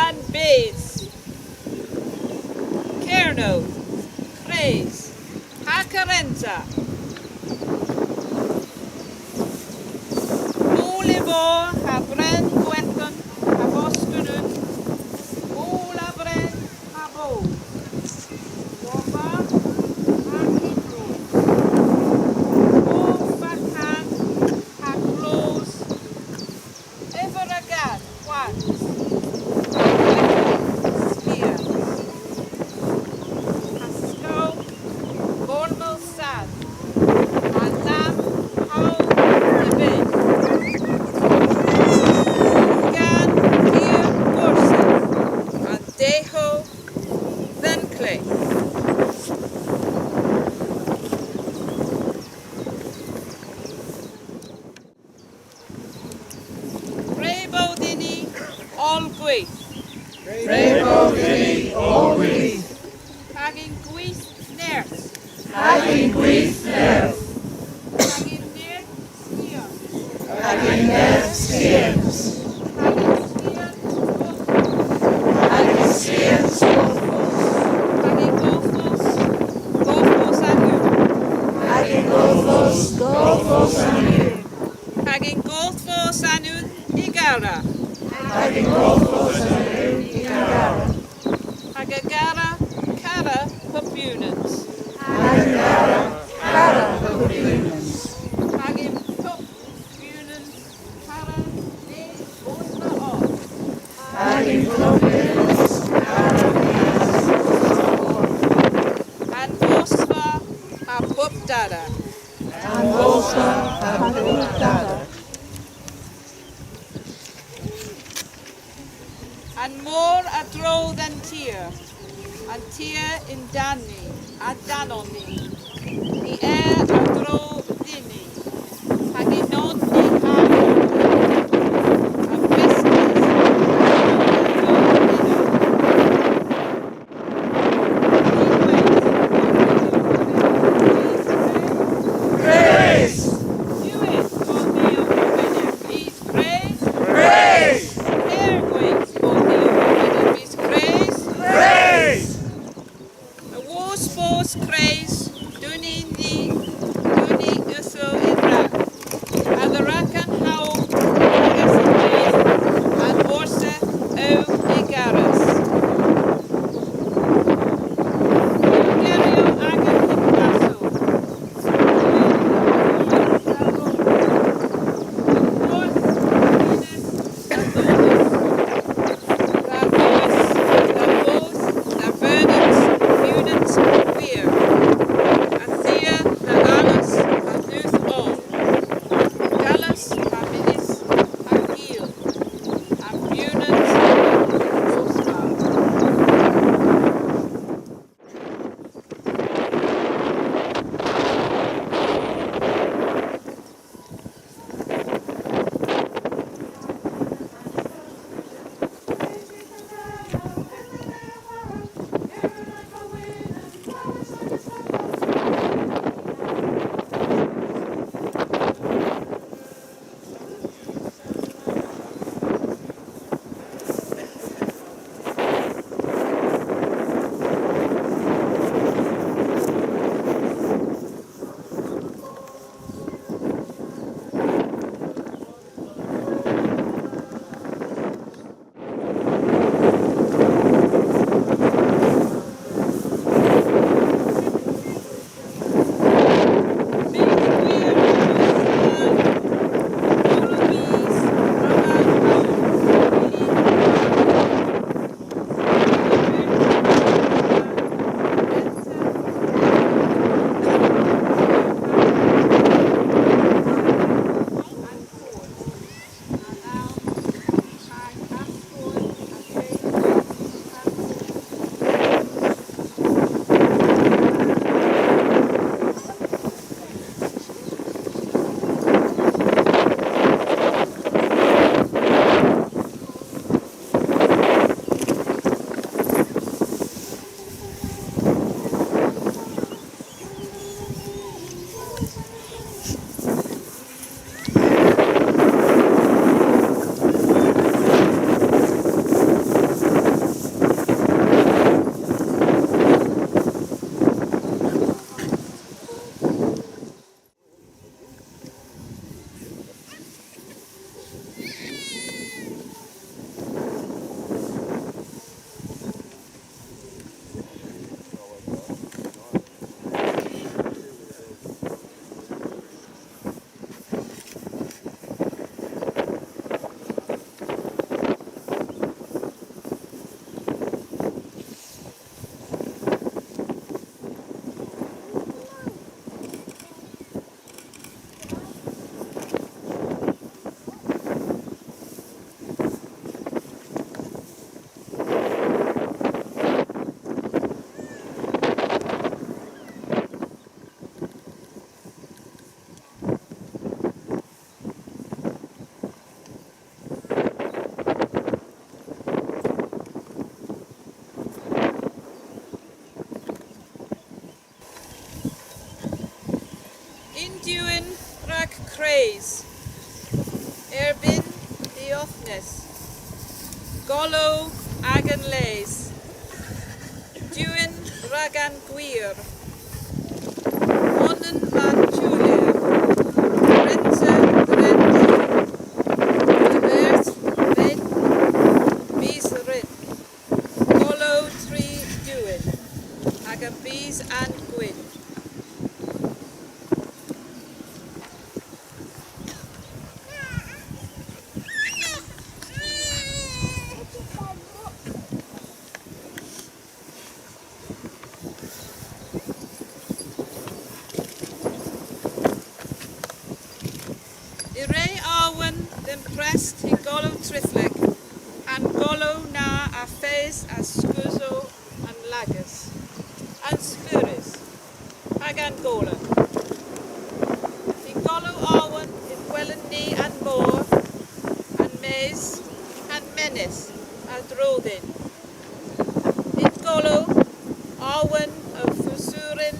and Bays, Kerno, Craze, Hakarenza, Molivor, Habren, Gwenton, Haboskunun, Molabren, Habo, Wamba, Hakibro, Ofakan, Haklos, Everagad, Wax, Sphere, Haskell, Bormel Sad, Alam, How, Debin, Gan, Deer, Gorset, and Deho, then Clay. Rebodini, all great. Rebodini, all great. Hagin Guis, Ners. Hagin Guis, Ners. Hagin Ner, Skier. Hagin Ners, Skiers. Hagin Skier, Hagin Skiers, Golfos. Hagin Golfos, Golfos Anur. Hagin Golfos, Golfos Anur. Hagin Golfos Anur, Igara. Hagin Golfos Anur, Igara. Hagagara, Kara, Pupunans. Hagara, Kara, Pupinans. Hagin Pupunans, Kara, Ne, Osma Or. Hagin Pupinans, Kara, And Bosva, Apupdada. and Bosa, Hagudada. And more a droll than tear, and tear in Danny, a Danoni, the air a droll dini, Haginon di Hamo, a Vestas, Praise! Do it, Paul Neil, please praise. Praise! Airways, Paul Neil, please praise. Praise! A war sports craze, Dunindi, Venus. Golo agan leis. Duin ragan gwir. Onen van Julia. Renze rendi. Revers ven. Vis rin. Golo tri duin. Agan vis and gwyn. Ire Arwen then pressed he golo trifleg, and golo na a face as scuso and lagus, and spuris, agan golan. He golo Arwen in wellen knee and more, and maze, and menace, as rodin. In golo Arwen of fusurin,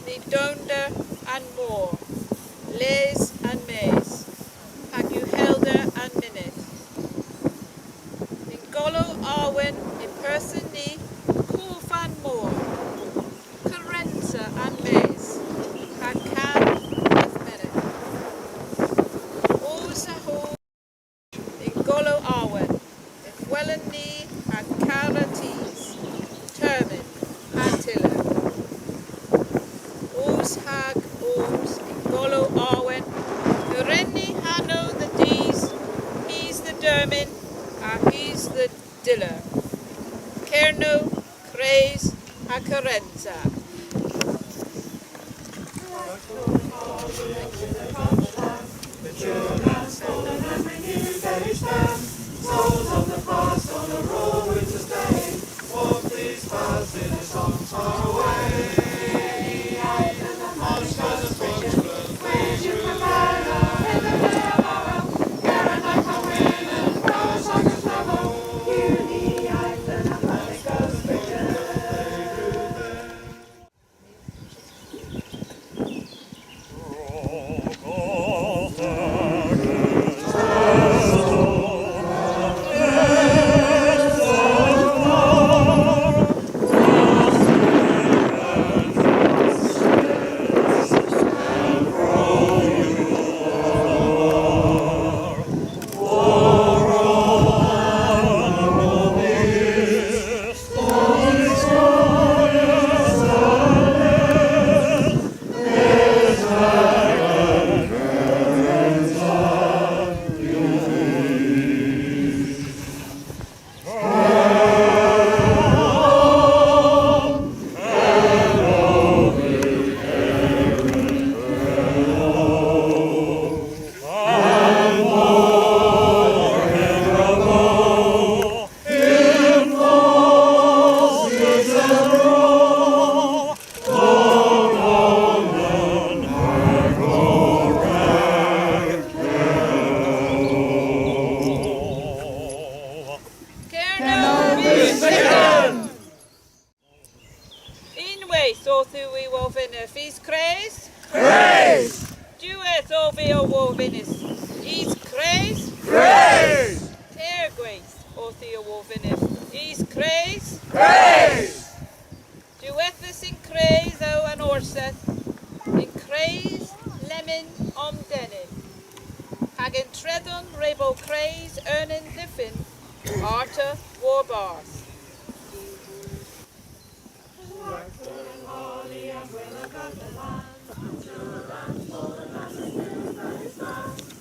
ni donder and more, lays and maze. Helder and Minute. In Golo Arwen, in person ni Kufan Moor, Carenza and Maze, Hakan with Minute. Osaho in Golo Arwen, in Wellen ni Hakara Tees, Termin, Attila. Oshag Os in Golo Arwen, Urenni Hano the D's, he's the Dermin, he's the Diller. Kerno, Craze, Carenza. Souls of the past on a roll winter's day, walk these paths in a song far away. On skies of Portugal, where you can He's craze. Praise! Dueth o fi o wofinis. He's craze. Praise! Tergwaith o thi o wofinis. He's craze. Praise! Duethus in craze o an orseth. In craze lemon om denin. Hag in tredon rebo craze earnin diffin. Arta war bars. Holly and Will about the land, to a land for the massive news that is fast.